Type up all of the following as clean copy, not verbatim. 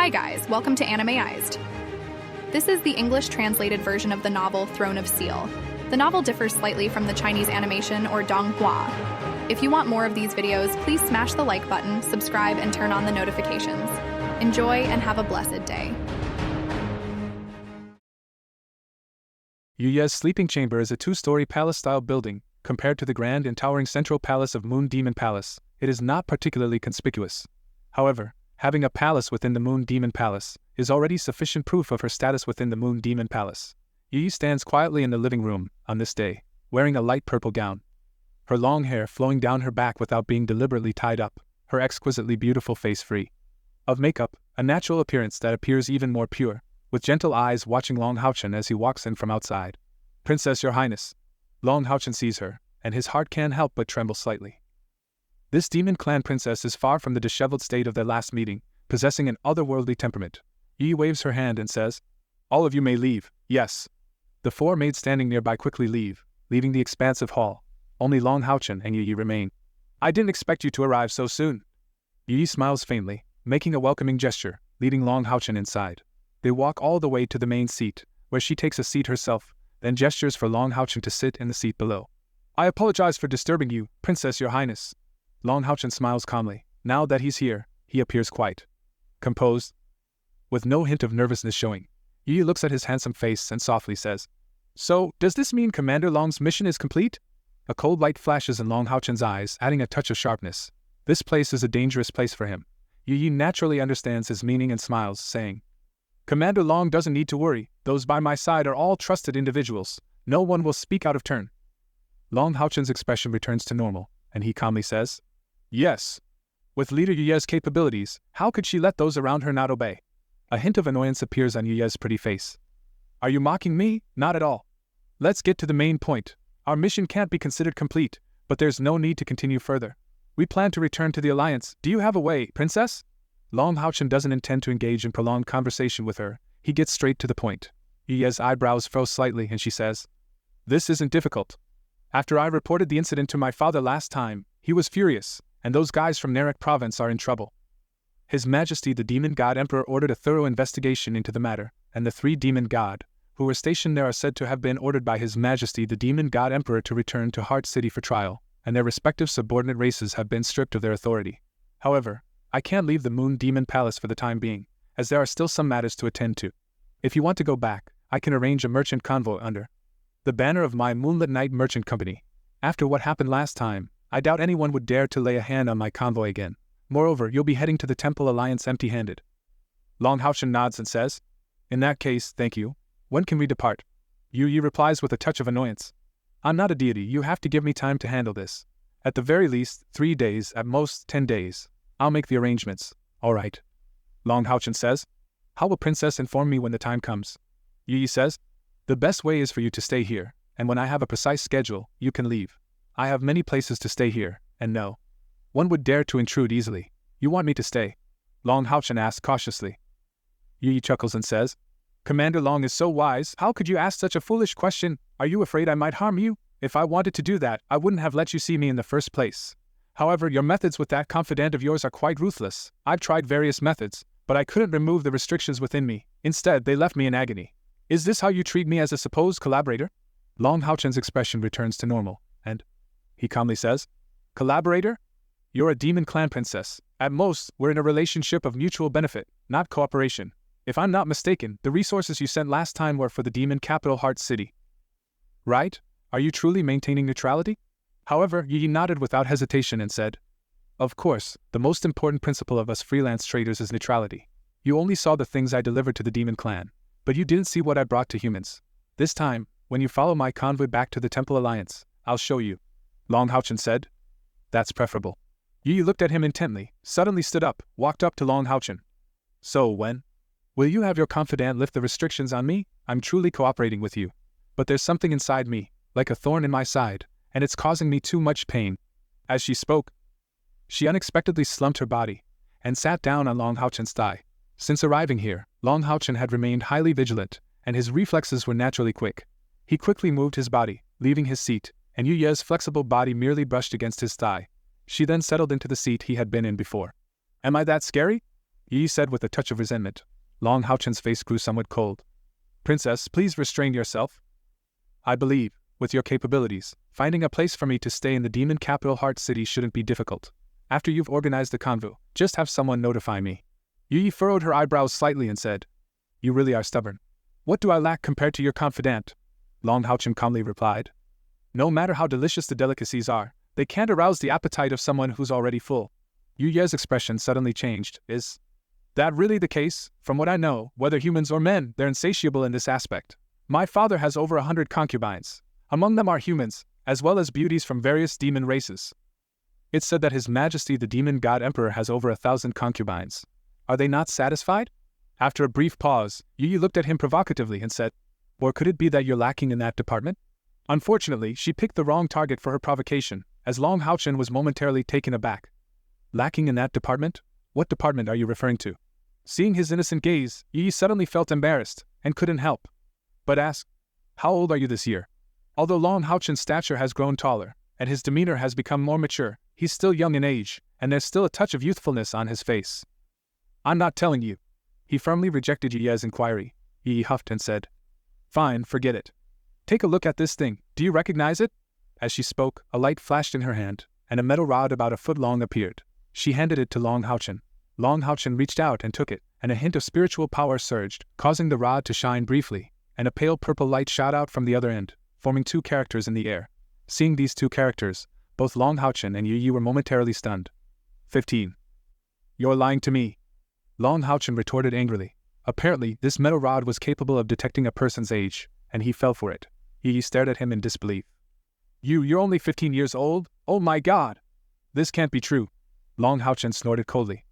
Hi guys, welcome to ANIMEized. This is the English translated version of the novel Throne of Seal. The novel differs slightly from the Chinese animation or donghua. If you want more of these videos, please smash the like button, subscribe, and turn on the notifications. Enjoy and have a blessed day. Yue Ye's sleeping chamber is a two-story palace-style building. Compared to the grand and towering central palace of Moon Demon Palace, it is not particularly conspicuous. However, having a palace within the Moon Demon Palace is already sufficient proof of her status within the Moon Demon Palace. Yue Ye stands quietly in the living room on this day, wearing a light purple gown. Her long hair flowing down her back without being deliberately tied up, her exquisitely beautiful face free of makeup, a natural appearance that appears even more pure, with gentle eyes watching Long HaoChen as he walks in from outside. "Princess, your highness." Long HaoChen sees her, and his heart can't help but tremble slightly. This demon clan princess is far from the disheveled state of their last meeting, possessing an otherworldly temperament. Yue Ye waves her hand and says, "All of you may leave, yes." The four maids standing nearby quickly leave, leaving the expansive hall. Only Long HaoChen and Yue Ye remain. "I didn't expect you to arrive so soon." Yue Ye smiles faintly, making a welcoming gesture, leading Long HaoChen inside. They walk all the way to the main seat, where she takes a seat herself, then gestures for Long HaoChen to sit in the seat below. "I apologize for disturbing you, Princess, your highness." Long HaoChen smiles calmly. Now that he's here, he appears quite composed, with no hint of nervousness showing. Yue Ye looks at his handsome face and softly says, "So, does this mean Commander Long's mission is complete?" A cold light flashes in Long HaoChen's eyes, adding a touch of sharpness. This place is a dangerous place for him. Yue Ye naturally understands his meaning and smiles, saying, "Commander Long doesn't need to worry. Those by my side are all trusted individuals. No one will speak out of turn." Long HaoChen's expression returns to normal, and he calmly says, "Yes. With Leader Yue Ye's capabilities, how could she let those around her not obey?" A hint of annoyance appears on Yue Ye's pretty face. "Are you mocking me? Not at all. Let's get to the main point. Our mission can't be considered complete, but there's no need to continue further. We plan to return to the Alliance. Do you have a way, Princess?" Long HaoChen doesn't intend to engage in prolonged conversation with her. He gets straight to the point. Yue Ye's eyebrows furrow slightly and she says, "This isn't difficult. After I reported the incident to my father last time, he was furious, and those guys from Narak province are in trouble. His Majesty the Demon God Emperor ordered a thorough investigation into the matter, and the 3 demon god who were stationed there are said to have been ordered by His Majesty the Demon God Emperor to return to Heart City for trial, and their respective subordinate races have been stripped of their authority. However, I can't leave the Moon Demon Palace for the time being, as there are still some matters to attend to. If you want to go back, I can arrange a merchant convoy under the banner of my Moonlit Night Merchant Company. After what happened last time, I doubt anyone would dare to lay a hand on my convoy again. Moreover, you'll be heading to the Temple Alliance empty-handed." Long HaoChen nods and says, "In that case, thank you. When can we depart?" Yue Ye replies with a touch of annoyance, "I'm not a deity, you have to give me time to handle this. At the very least, 3 days, at most 10 days. I'll make the arrangements." "All right." Long HaoChen says, "How will Princess inform me when the time comes?" Yue Ye says, "The best way is for you to stay here, and when I have a precise schedule, you can leave. I have many places to stay here, and no one would dare to intrude easily." "You want me to stay?" Long HaoChen asks cautiously. Yue Ye chuckles and says, "Commander Long is so wise, how could you ask such a foolish question? Are you afraid I might harm you? If I wanted to do that, I wouldn't have let you see me in the first place. However, your methods with that confidant of yours are quite ruthless. I've tried various methods, but I couldn't remove the restrictions within me. Instead, they left me in agony. Is this how you treat me as a supposed collaborator?" Long HaoChen's expression returns to normal, and he calmly says, "Collaborator? You're a demon clan princess. At most, we're in a relationship of mutual benefit, not cooperation. If I'm not mistaken, the resources you sent last time were for the demon capital Heart City. Right? Are you truly maintaining neutrality?" However, Yue Ye nodded without hesitation and said, "Of course, the most important principle of us freelance traders is neutrality. You only saw the things I delivered to the demon clan, but you didn't see what I brought to humans. This time, when you follow my convoy back to the Temple Alliance, I'll show you." Long HaoChen said, "That's preferable." Yue Ye looked at him intently, suddenly stood up, walked up to Long HaoChen. "So when will you have your confidant lift the restrictions on me? I'm truly cooperating with you. But there's something inside me, like a thorn in my side, and it's causing me too much pain." As she spoke, she unexpectedly slumped her body, and sat down on Long HaoChen's thigh. Since arriving here, Long HaoChen had remained highly vigilant, and his reflexes were naturally quick. He quickly moved his body, leaving his seat, and Yue Ye's flexible body merely brushed against his thigh. She then settled into the seat he had been in before. "Am I that scary?" Yue Ye said with a touch of resentment. Long HaoChen's face grew somewhat cold. Princess, please restrain yourself. I believe, with your capabilities, finding a place for me to stay in the demon capital Heart City shouldn't be difficult. After you've organized the convo, just have someone notify me. Yue Ye furrowed her eyebrows slightly and said, You really are stubborn. What do I lack compared to your confidant? Long HaoChen calmly replied. No matter how delicious the delicacies are, they can't arouse the appetite of someone who's already full. Yue Ye's expression suddenly changed. Is that really the case? From what I know, whether humans or men, they're insatiable in this aspect. My father has over 100 concubines. Among them are humans, as well as beauties from various demon races. It's said that His Majesty the Demon God Emperor has over 1,000 concubines. Are they not satisfied? After a brief pause, Yue Ye looked at him provocatively and said, Or could it be that you're lacking in that department? Unfortunately, she picked the wrong target for her provocation, as Long HaoChen was momentarily taken aback. Lacking in that department? What department are you referring to? Seeing his innocent gaze, Yue Ye suddenly felt embarrassed, and couldn't help but ask, How old are you this year? Although Long HaoChen's stature has grown taller, and his demeanor has become more mature, he's still young in age, and there's still a touch of youthfulness on his face. I'm not telling you. He firmly rejected Yue Ye's inquiry. Yue Ye huffed and said, Fine, forget it. Take a look at this thing, do you recognize it? As she spoke, a light flashed in her hand, and a metal rod about a foot long appeared. She handed it to Long HaoChen. Long HaoChen reached out and took it, and a hint of spiritual power surged, causing the rod to shine briefly, and a pale purple light shot out from the other end, forming two characters in the air. Seeing these two characters, both Long HaoChen and Yue Ye were momentarily stunned. 15. You're lying to me. Long HaoChen retorted angrily. Apparently, this metal rod was capable of detecting a person's age, and he fell for it. Yue Ye stared at him in disbelief. You're only 15 years old? Oh my god! This can't be true. Long HaoChen snorted coldly.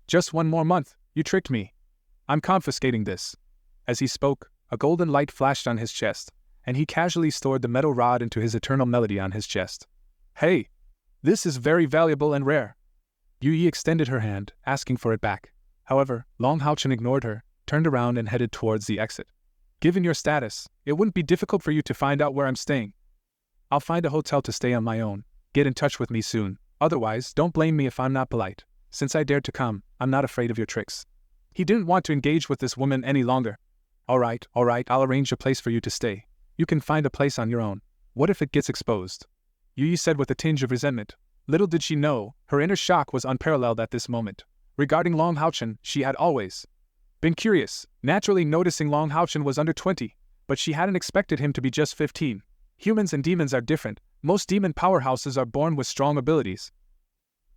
Just one more month, you tricked me. I'm confiscating this. As he spoke, a golden light flashed on his chest, and he casually stored the metal rod into his eternal melody on his chest. Hey! This is very valuable and rare. Yue Ye extended her hand, asking for it back. However, Long HaoChen ignored her, turned around and headed towards the exit. Given your status, it wouldn't be difficult for you to find out where I'm staying. I'll find a hotel to stay on my own. Get in touch with me soon. Otherwise, don't blame me if I'm not polite. Since I dared to come, I'm not afraid of your tricks. He didn't want to engage with this woman any longer. Alright, I'll arrange a place for you to stay. You can find a place on your own. What if it gets exposed? Yue Ye said with a tinge of resentment. Little did she know, her inner shock was unparalleled at this moment. Regarding Long HaoChen, she had always been curious, naturally noticing Long HaoChen was under 20, but she hadn't expected him to be just 15. Humans and demons are different. Most demon powerhouses are born with strong abilities,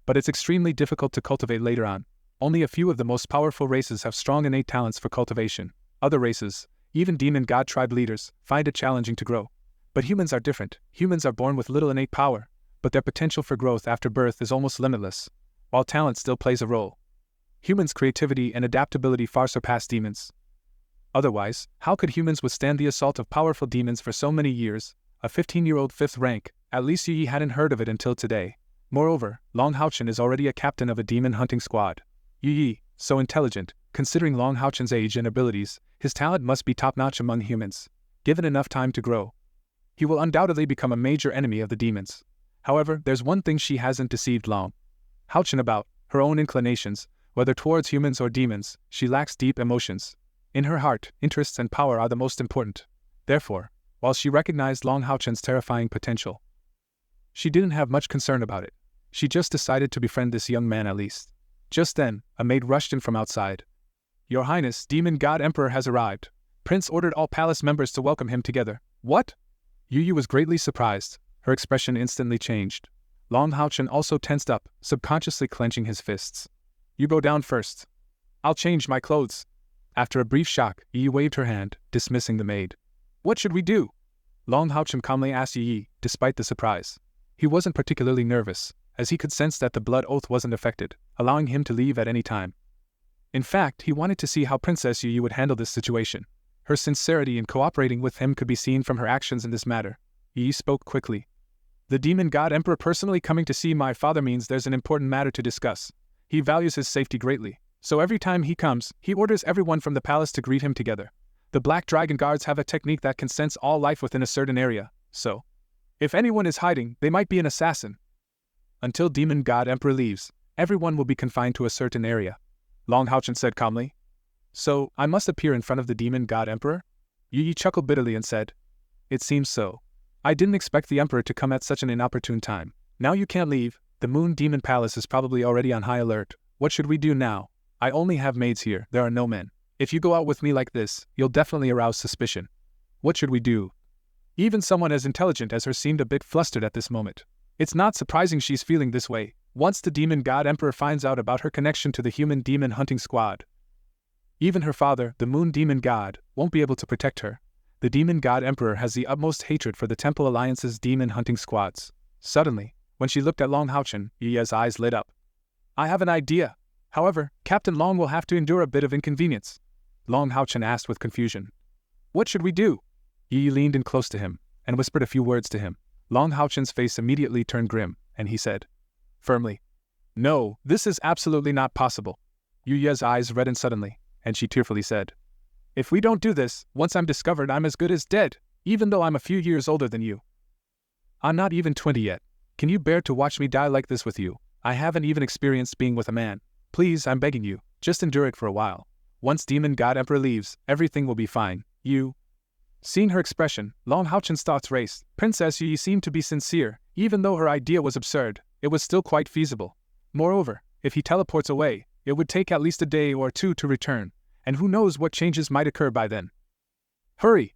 but it's extremely difficult to cultivate later on. Only a few of the most powerful races have strong innate talents for cultivation. Other races, even demon god tribe leaders, find it challenging to grow. But humans are different. Humans are born with little innate power, but their potential for growth after birth is almost limitless, while talent still plays a role. Humans' creativity and adaptability far surpass demons. Otherwise, how could humans withstand the assault of powerful demons for so many years? A 15-year-old 5th rank, at least Yue Ye hadn't heard of it until today. Moreover, Long HaoChen is already a captain of a demon hunting squad. Yue Ye, so intelligent, considering Long HaoChen's age and abilities, his talent must be top-notch among humans. Given enough time to grow, he will undoubtedly become a major enemy of the demons. However, there's one thing she hasn't deceived Long HaoChen about: her own inclinations. Whether towards humans or demons, she lacks deep emotions. In her heart, interests and power are the most important. Therefore, while she recognized Long HaoChen's terrifying potential, she didn't have much concern about it. She just decided to befriend this young man at least. Just then, a maid rushed in from outside. Your Highness, Demon God Emperor has arrived. Prince ordered all palace members to welcome him together. What? Yue Ye was greatly surprised. Her expression instantly changed. Long HaoChen also tensed up, subconsciously clenching his fists. You go down first. I'll change my clothes. After a brief shock, Yue Ye waved her hand, dismissing the maid. What should we do? Long HaoChen calmly asked Yue Ye, despite the surprise. He wasn't particularly nervous, as he could sense that the blood oath wasn't affected, allowing him to leave at any time. In fact, he wanted to see how Princess Yue Ye would handle this situation. Her sincerity in cooperating with him could be seen from her actions in this matter. Yue Ye spoke quickly. The Demon God Emperor personally coming to see my father means there's an important matter to discuss. He values his safety greatly, so every time he comes, he orders everyone from the palace to greet him together. The Black Dragon Guards have a technique that can sense all life within a certain area, so if anyone is hiding, they might be an assassin. Until Demon God Emperor leaves, everyone will be confined to a certain area. Long HaoChen said calmly. So, I must appear in front of the demon god emperor? Yue Ye chuckled bitterly and said, It seems so. I didn't expect the emperor to come at such an inopportune time. Now you can't leave. The Moon Demon Palace is probably already on high alert. What should we do now? I only have maids here, there are no men. If you go out with me like this, you'll definitely arouse suspicion. What should we do? Even someone as intelligent as her seemed a bit flustered at this moment. It's not surprising she's feeling this way, once the demon god emperor finds out about her connection to the human demon hunting squad. Even her father, the Moon Demon God, won't be able to protect her. The demon god emperor has the utmost hatred for the Temple Alliance's demon hunting squads. Suddenly, when she looked at Long HaoChen, Yue Ye's eyes lit up. I have an idea. However, Captain Long will have to endure a bit of inconvenience. Long HaoChen asked with confusion. What should we do? Yue Ye leaned in close to him, and whispered a few words to him. Long HaoChen's face immediately turned grim, and he said, firmly, No, this is absolutely not possible. Yue Ye's eyes reddened suddenly, and she tearfully said, If we don't do this, once I'm discovered I'm as good as dead, even though I'm a few years older than you. I'm not even 20 yet. Can you bear to watch me die like this with you? I haven't even experienced being with a man. Please, I'm begging you, just endure it for a while. Once Demon God Emperor leaves, everything will be fine. You. Seeing her expression, Long HaoChen's thoughts raced. Princess Yue Ye seemed to be sincere. Even though her idea was absurd, it was still quite feasible. Moreover, if he teleports away, it would take at least a day or two to return, and who knows what changes might occur by then. Hurry!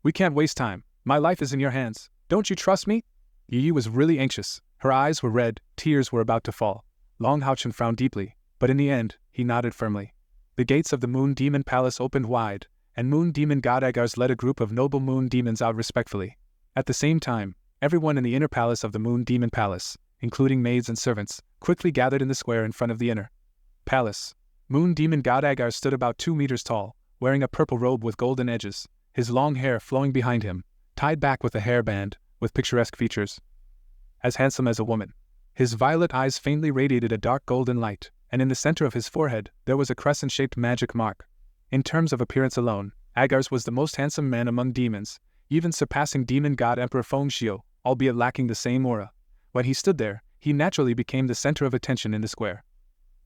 We can't waste time. My life is in your hands. Don't you trust me? Yue Ye was really anxious. Her eyes were red, tears were about to fall. Long HaoChen frowned deeply, but in the end, he nodded firmly. The gates of the Moon Demon Palace opened wide, and Moon Demon God Agares led a group of noble Moon Demons out respectfully. At the same time, everyone in the inner palace of the Moon Demon Palace, including maids and servants, quickly gathered in the square in front of the inner palace. Moon Demon God Agares stood about 2 meters tall, wearing a purple robe with golden edges, his long hair flowing behind him, tied back with a hairband, with picturesque features. As handsome as a woman. His violet eyes faintly radiated a dark golden light, and in the center of his forehead there was a crescent-shaped magic mark. In terms of appearance alone, Agares was the most handsome man among demons, even surpassing demon god Emperor Fengxiu, albeit lacking the same aura. When he stood there, he naturally became the center of attention in the square,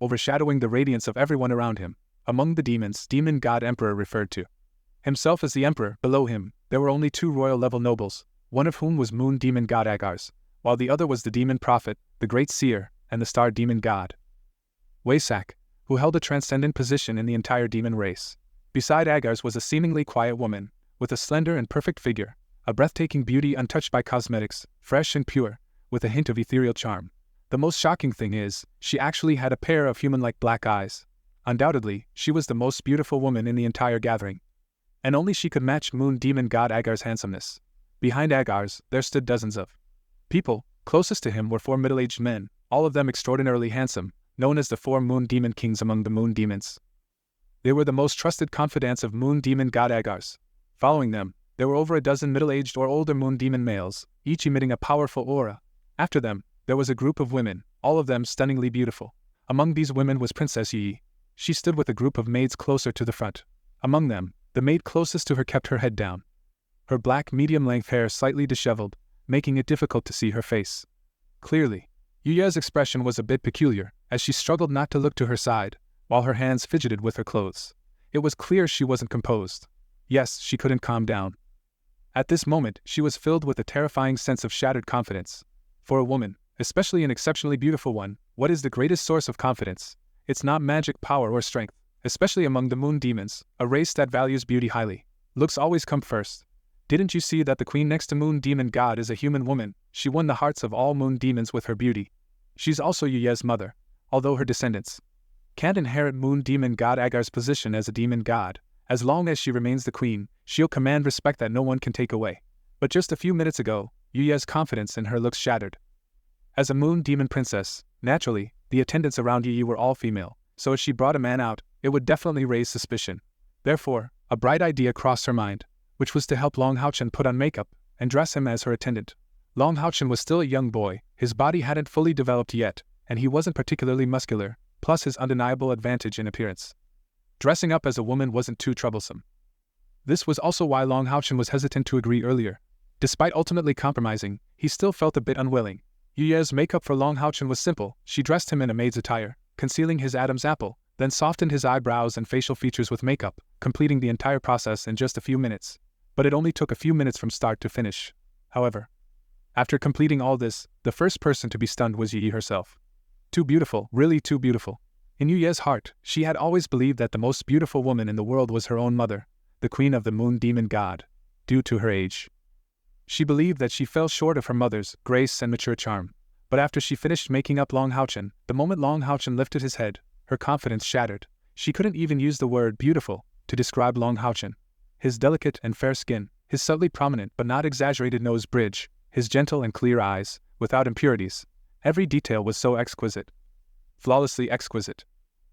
overshadowing the radiance of everyone around him. Among the demons, demon god Emperor referred to himself as the Emperor. Below him, there were only 2 royal-level nobles, one of whom was Moon Demon God Agares, while the other was the Demon Prophet, the Great Seer, and the Star Demon God Weisak, who held a transcendent position in the entire demon race. Beside Agares was a seemingly quiet woman, with a slender and perfect figure, a breathtaking beauty untouched by cosmetics, fresh and pure, with a hint of ethereal charm. The most shocking thing is, she actually had a pair of human-like black eyes. Undoubtedly, she was the most beautiful woman in the entire gathering. And only she could match Moon Demon God Agares' handsomeness. Behind Agares, there stood dozens of people. Closest to him were 4 middle-aged men, all of them extraordinarily handsome, known as the 4 Moon Demon Kings among the Moon Demons. They were the most trusted confidants of Moon Demon God Agares. Following them, there were over a dozen middle-aged or older Moon Demon males, each emitting a powerful aura. After them, there was a group of women, all of them stunningly beautiful. Among these women was Princess Yue Ye. She stood with a group of maids closer to the front. Among them, the maid closest to her kept her head down, her black medium-length hair slightly disheveled, making it difficult to see her face clearly. Yue Ye's expression was a bit peculiar, as she struggled not to look to her side, while her hands fidgeted with her clothes. It was clear she wasn't composed. Yes, she couldn't calm down. At this moment, she was filled with a terrifying sense of shattered confidence. For a woman, especially an exceptionally beautiful one, what is the greatest source of confidence? It's not magic power or strength, especially among the Moon Demons, a race that values beauty highly. Looks always come first. Didn't you see that the queen next to Moon Demon God is a human woman? She won the hearts of all Moon Demons with her beauty. She's also Yue Ye's mother, although her descendants can't inherit Moon Demon God Agares' position as a demon god. As long as she remains the queen, she'll command respect that no one can take away. But just a few minutes ago, Yue Ye's confidence in her looks shattered. As a Moon Demon princess, naturally, the attendants around Yue Ye were all female, so if she brought a man out, it would definitely raise suspicion. Therefore, a bright idea crossed her mind, which was to help Long HaoChen put on makeup and dress him as her attendant. Long HaoChen was still a young boy, his body hadn't fully developed yet, and he wasn't particularly muscular, plus his undeniable advantage in appearance. Dressing up as a woman wasn't too troublesome. This was also why Long HaoChen was hesitant to agree earlier. Despite ultimately compromising, he still felt a bit unwilling. Yue Ye's makeup for Long HaoChen was simple. She dressed him in a maid's attire, concealing his Adam's apple, then softened his eyebrows and facial features with makeup, completing the entire process in just a few minutes. But it only took a few minutes from start to finish. However, after completing all this, the first person to be stunned was Yue Ye herself. Too beautiful, really too beautiful. In Yue Ye's heart, she had always believed that the most beautiful woman in the world was her own mother, the queen of the moon demon god, due to her age. She believed that she fell short of her mother's grace and mature charm. But after she finished making up Long HaoChen, the moment Long HaoChen lifted his head, her confidence shattered. She couldn't even use the word beautiful to describe Long HaoChen. His delicate and fair skin, his subtly prominent but not exaggerated nose bridge, his gentle and clear eyes, without impurities. Every detail was so exquisite. Flawlessly exquisite.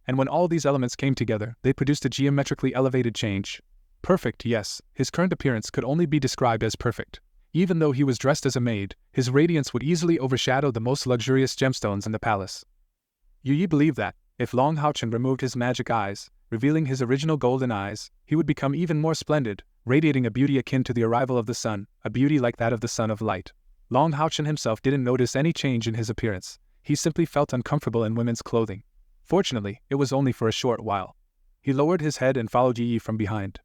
And when all these elements came together, they produced a geometrically elevated change. Perfect, yes, his current appearance could only be described as perfect. Even though he was dressed as a maid, his radiance would easily overshadow the most luxurious gemstones in the palace. Yue Ye believed that, if Long HaoChen removed his magic eyes, revealing his original golden eyes, he would become even more splendid, radiating a beauty akin to the arrival of the sun, a beauty like that of the Son of Light. Long HaoChen himself didn't notice any change in his appearance. He simply felt uncomfortable in women's clothing. Fortunately, it was only for a short while. He lowered his head and followed Yue Ye from behind.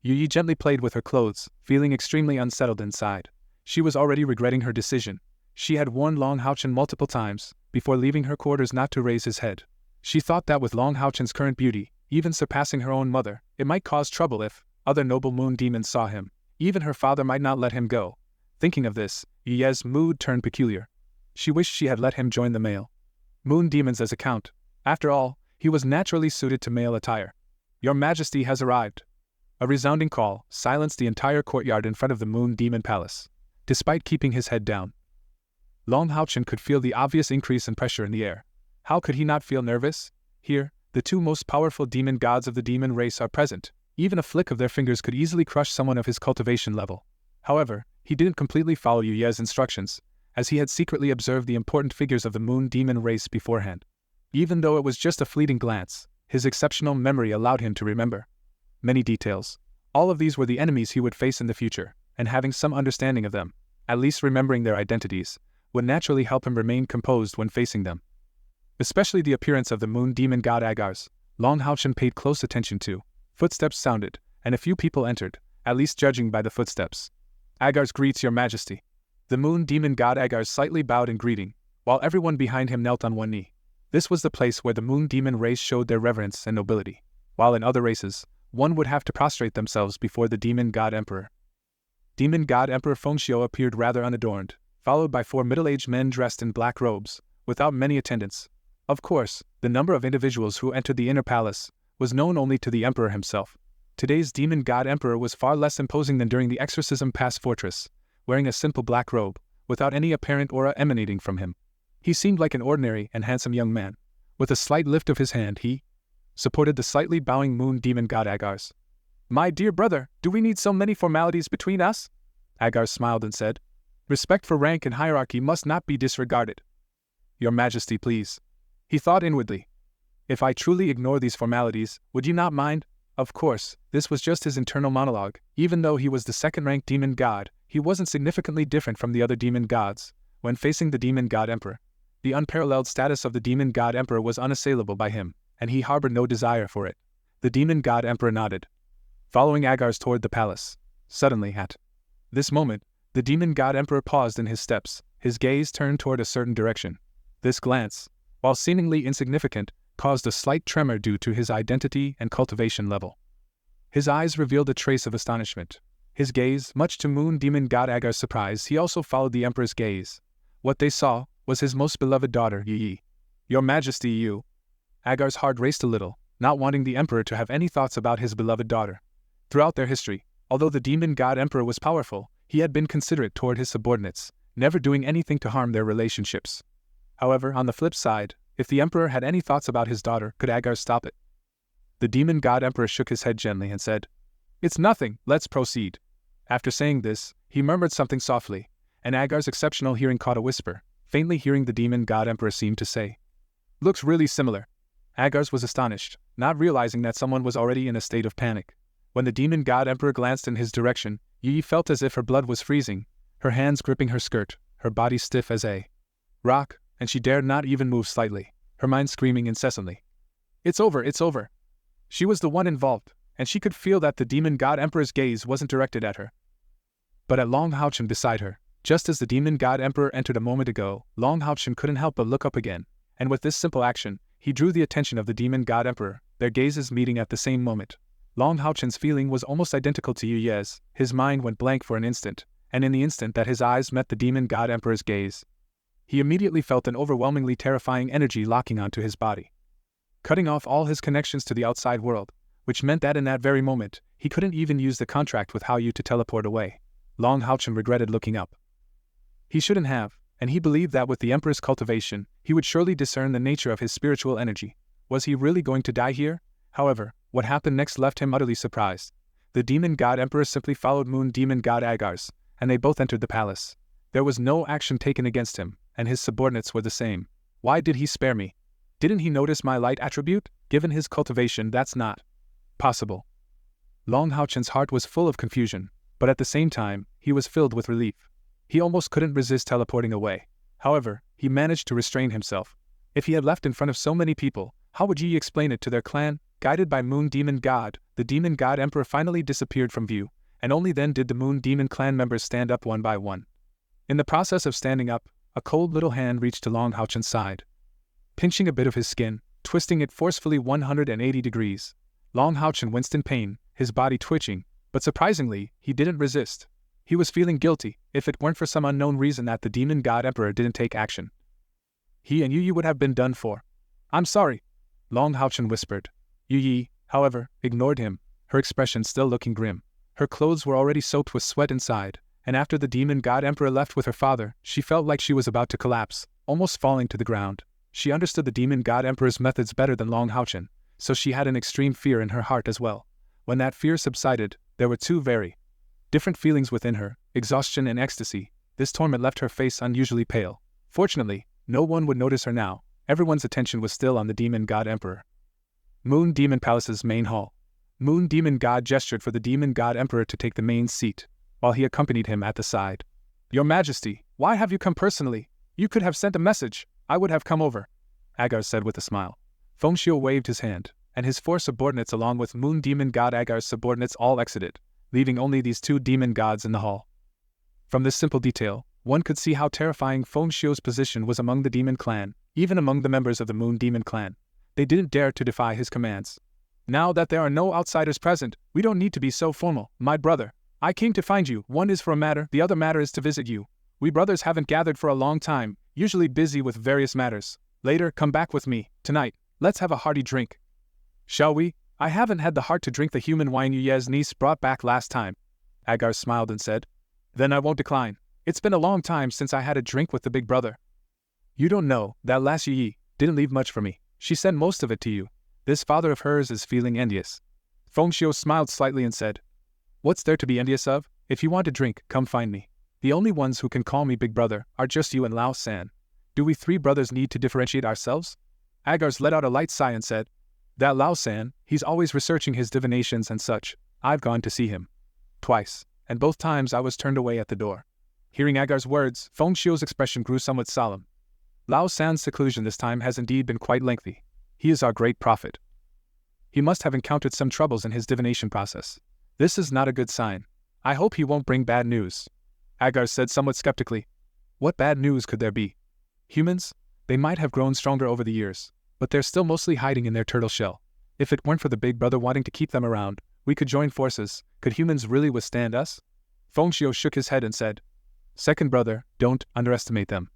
Yue Ye gently played with her clothes, feeling extremely unsettled inside. She was already regretting her decision. She had warned Long HaoChen multiple times, before leaving her quarters, not to raise his head. She thought that with Long HaoChen's current beauty, even surpassing her own mother, it might cause trouble if other noble moon demons saw him. Even her father might not let him go. Thinking of this, Yue Ye's mood turned peculiar. She wished she had let him join the male moon demons as a count. After all, he was naturally suited to male attire. "Your Majesty has arrived." A resounding call silenced the entire courtyard in front of the moon demon palace. Despite keeping his head down, Long HaoChen could feel the obvious increase in pressure in the air. How could he not feel nervous? Here, the two most powerful demon gods of the demon race are present. Even a flick of their fingers could easily crush someone of his cultivation level. However, he didn't completely follow Yue Ye's instructions, as he had secretly observed the important figures of the moon demon race beforehand. Even though it was just a fleeting glance, his exceptional memory allowed him to remember many details. All of these were the enemies he would face in the future, and having some understanding of them, at least remembering their identities, would naturally help him remain composed when facing them. Especially the appearance of the moon demon god Agares, Long HaoChen paid close attention to. Footsteps sounded, and a few people entered, at least judging by the footsteps. "Agares greets your Majesty." The moon demon god Agares slightly bowed in greeting, while everyone behind him knelt on one knee. This was the place where the moon demon race showed their reverence and nobility, while in other races, one would have to prostrate themselves before the demon god emperor. Demon god Emperor Fengxiu appeared rather unadorned, followed by 4 middle-aged men dressed in black robes, without many attendants. Of course, the number of individuals who entered the inner palace was known only to the emperor himself. Today's demon god emperor was far less imposing than during the exorcism past fortress, wearing a simple black robe, without any apparent aura emanating from him. He seemed like an ordinary and handsome young man. With a slight lift of his hand, he supported the slightly bowing moon demon god Agares. "My dear brother, do we need so many formalities between us?" Agares smiled and said. "Respect for rank and hierarchy must not be disregarded." "Your Majesty, please." He thought inwardly. "If I truly ignore these formalities, would you not mind?" Of course, this was just his internal monologue. Even though he was the second-ranked demon god, he wasn't significantly different from the other demon gods. When facing the demon god emperor, the unparalleled status of the demon god emperor was unassailable by him, and he harbored no desire for it. The demon god emperor nodded, following Agares toward the palace. Suddenly, at this moment, the demon god emperor paused in his steps, his gaze turned toward a certain direction. This glance, while seemingly insignificant, caused a slight tremor due to his identity and cultivation level. His eyes revealed a trace of astonishment. His gaze, much to moon demon god Agares' surprise, he also followed the emperor's gaze. What they saw was his most beloved daughter, Yue Ye. "Your Majesty, you." Agares' heart raced a little, not wanting the emperor to have any thoughts about his beloved daughter. Throughout their history, although the demon god emperor was powerful, he had been considerate toward his subordinates, never doing anything to harm their relationships. However, on the flip side, if the emperor had any thoughts about his daughter, could Agares stop it? The demon god emperor shook his head gently and said, "It's nothing, let's proceed." After saying this, he murmured something softly, and Agares' exceptional hearing caught a whisper, faintly hearing the demon god emperor seem to say, "Looks really similar." Agares was astonished, not realizing that someone was already in a state of panic. When the demon god emperor glanced in his direction, Yue Ye felt as if her blood was freezing, her hands gripping her skirt, her body stiff as a rock, and she dared not even move slightly, her mind screaming incessantly. It's over, it's over. She was the one involved, and she could feel that the demon god emperor's gaze wasn't directed at her, but at Long HaoChen beside her. Just as the demon god emperor entered a moment ago, Long HaoChen couldn't help but look up again, and with this simple action, he drew the attention of the demon god emperor, their gazes meeting at the same moment. Long HaoChen's feeling was almost identical to Yue Ye's. His mind went blank for an instant, and in the instant that his eyes met the demon god emperor's gaze, he immediately felt an overwhelmingly terrifying energy locking onto his body, cutting off all his connections to the outside world, which meant that in that very moment, he couldn't even use the contract with Hao Yu to teleport away. Long HaoChen regretted looking up. He shouldn't have, and he believed that with the Emperor's cultivation, he would surely discern the nature of his spiritual energy. Was he really going to die here? However, what happened next left him utterly surprised. The demon god Emperor simply followed Moon demon god Agares, and they both entered the palace. There was no action taken against him, and his subordinates were the same. Why did he spare me? Didn't he notice my light attribute? Given his cultivation, that's not possible. Long HaoChen's heart was full of confusion, but at the same time, he was filled with relief. He almost couldn't resist teleporting away. However, he managed to restrain himself. If he had left in front of so many people, how would Yue Ye explain it to their clan? Guided by Moon demon god, the demon god emperor finally disappeared from view, and only then did the Moon demon clan members stand up one by one. In the process of standing up, a cold little hand reached to Long HaoChen's side, pinching a bit of his skin, twisting it forcefully 180 degrees. Long HaoChen winced in pain, his body twitching, but surprisingly, he didn't resist. He was feeling guilty, if it weren't for some unknown reason that the demon god emperor didn't take action. He and Yue Ye would have been done for. I'm sorry, Long HaoChen whispered. Yue Ye, however, ignored him, her expression still looking grim. Her clothes were already soaked with sweat inside, and after the demon god emperor left with her father, she felt like she was about to collapse, almost falling to the ground. She understood the demon god emperor's methods better than Long HaoChen, so she had an extreme fear in her heart as well. When that fear subsided, there were two very different feelings within her, exhaustion and ecstasy. This torment left her face unusually pale. Fortunately, no one would notice her now. Everyone's attention was still on the demon god emperor. Moon Demon Palace's main hall. Moon Demon God gestured for the demon god emperor to take the main seat, while he accompanied him at the side. Your Majesty, why have you come personally? You could have sent a message. I would have come over, Agares said with a smile. Fengxiu waved his hand, and his 4 subordinates along with Moon Demon God Agares' subordinates all exited, leaving only these 2 demon gods in the hall. From this simple detail, one could see how terrifying Fengxiu's position was among the demon clan, even among the members of the Moon Demon clan. They didn't dare to defy his commands. Now that there are no outsiders present, we don't need to be so formal. My brother, I came to find you. One is for a matter, the other matter is to visit you. We brothers haven't gathered for a long time, usually busy with various matters. Later, come back with me. Tonight, let's have a hearty drink. Shall we? I haven't had the heart to drink the human wine Yue Ye's niece brought back last time. Agares smiled and said. Then I won't decline. It's been a long time since I had a drink with the big brother. You don't know, that last Yue Ye didn't leave much for me. She sent most of it to you. This father of hers is feeling envious. Fengxiu smiled slightly and said, What's there to be envious of? If you want to drink, come find me. The only ones who can call me big brother are just you and Lao San. Do we 3 brothers need to differentiate ourselves? Agares let out a light sigh and said, That Lao San, he's always researching his divinations and such. I've gone to see him twice, and both times I was turned away at the door. Hearing Agares' words, Fengxiu's expression grew somewhat solemn. Lao San's seclusion this time has indeed been quite lengthy. He is our great prophet. He must have encountered some troubles in his divination process. This is not a good sign. I hope he won't bring bad news. Agares said somewhat skeptically. What bad news could there be? Humans? They might have grown stronger over the years, but they're still mostly hiding in their turtle shell. If it weren't for the big brother wanting to keep them around, we could join forces. Could humans really withstand us? Fengxiu shook his head and said, Second brother, don't underestimate them.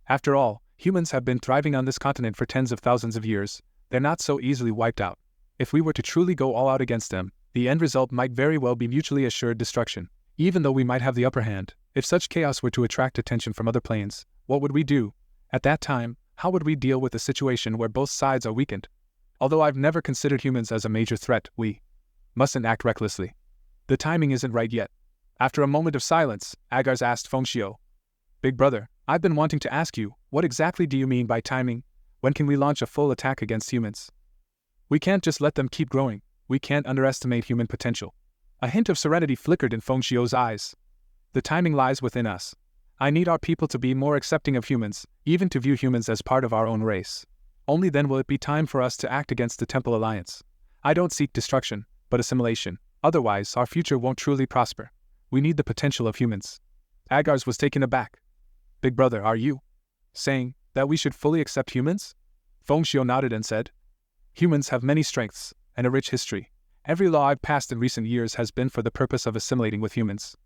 After all, humans have been thriving on this continent for tens of thousands of years. They're not so easily wiped out. If we were to truly go all out against them, the end result might very well be mutually assured destruction. Even though we might have the upper hand, if such chaos were to attract attention from other planes, what would we do? At that time, how would we deal with a situation where both sides are weakened? Although I've never considered humans as a major threat, we mustn't act recklessly. The timing isn't right yet. After a moment of silence, Agares asked Fengxiu, Big brother, I've been wanting to ask you, what exactly do you mean by timing? When can we launch a full attack against humans? We can't just let them keep growing. We can't underestimate human potential. A hint of serenity flickered in Fengxiu's eyes. The timing lies within us. I need our people to be more accepting of humans, even to view humans as part of our own race. Only then will it be time for us to act against the Temple Alliance. I don't seek destruction, but assimilation. Otherwise, our future won't truly prosper. We need the potential of humans. Agares was taken aback. Big brother, are you saying that we should fully accept humans? Fengxiu nodded and said, humans have many strengths and a rich history. Every law I've passed in recent years has been for the purpose of assimilating with humans.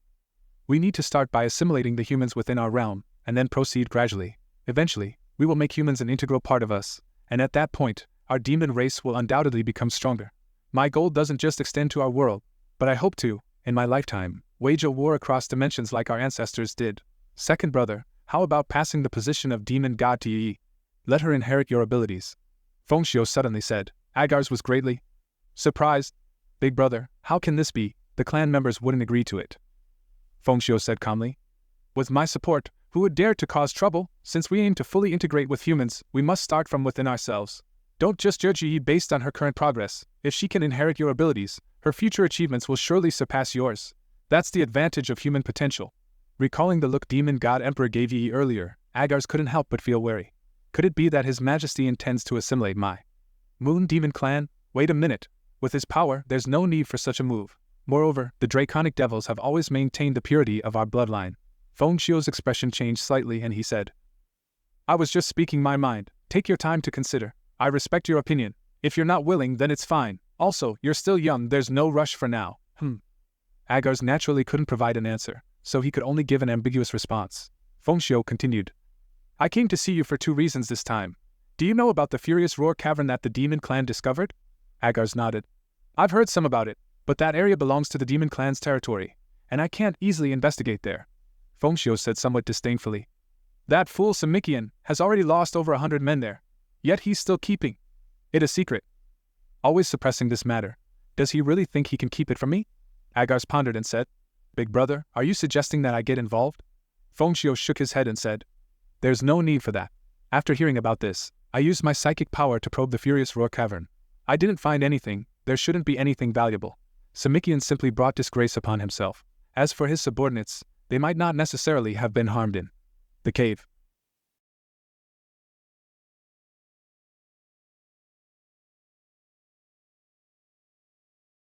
We need to start by assimilating the humans within our realm, and then proceed gradually. Eventually, we will make humans an integral part of us, and at that point, our demon race will undoubtedly become stronger. My goal doesn't just extend to our world, but I hope to, in my lifetime, wage a war across dimensions like our ancestors did. Second brother, how about passing the position of demon god to Yue Ye? Let her inherit your abilities. Fengxiu suddenly said. Agares was greatly surprised. Big brother, how can this be? The clan members wouldn't agree to it. Fengxiu said calmly. With my support, who would dare to cause trouble? Since we aim to fully integrate with humans, we must start from within ourselves. Don't just judge Yue Ye based on her current progress. If she can inherit your abilities, her future achievements will surely surpass yours. That's the advantage of human potential. Recalling the look Demon God Emperor gave Yue Ye earlier, Agares couldn't help but feel wary. Could it be that His Majesty intends to assimilate my Moon Demon clan? Wait a minute. With his power, there's no need for such a move. Moreover, the draconic devils have always maintained the purity of our bloodline. Fengxiu's expression changed slightly and he said, I was just speaking my mind. Take your time to consider. I respect your opinion. If you're not willing, then it's fine. Also, you're still young, there's no rush for now. Agares naturally couldn't provide an answer, so he could only give an ambiguous response. Fengxiu continued. I came to see you for 2 reasons this time. Do you know about the furious roar cavern that the demon clan discovered? Agares nodded. I've heard some about it, but that area belongs to the demon clan's territory, and I can't easily investigate there. Fengxiu said somewhat disdainfully. That fool Simikian has already lost over 100 men there, yet he's still keeping it a secret. Always suppressing this matter. Does he really think he can keep it from me? Agares pondered and said, Big brother, are you suggesting that I get involved? Fengxiu shook his head and said, There's no need for that. After hearing about this, I used my psychic power to probe the furious roar cavern. I didn't find anything. There shouldn't be anything valuable. Simikian simply brought disgrace upon himself. As for his subordinates, they might not necessarily have been harmed in the cave.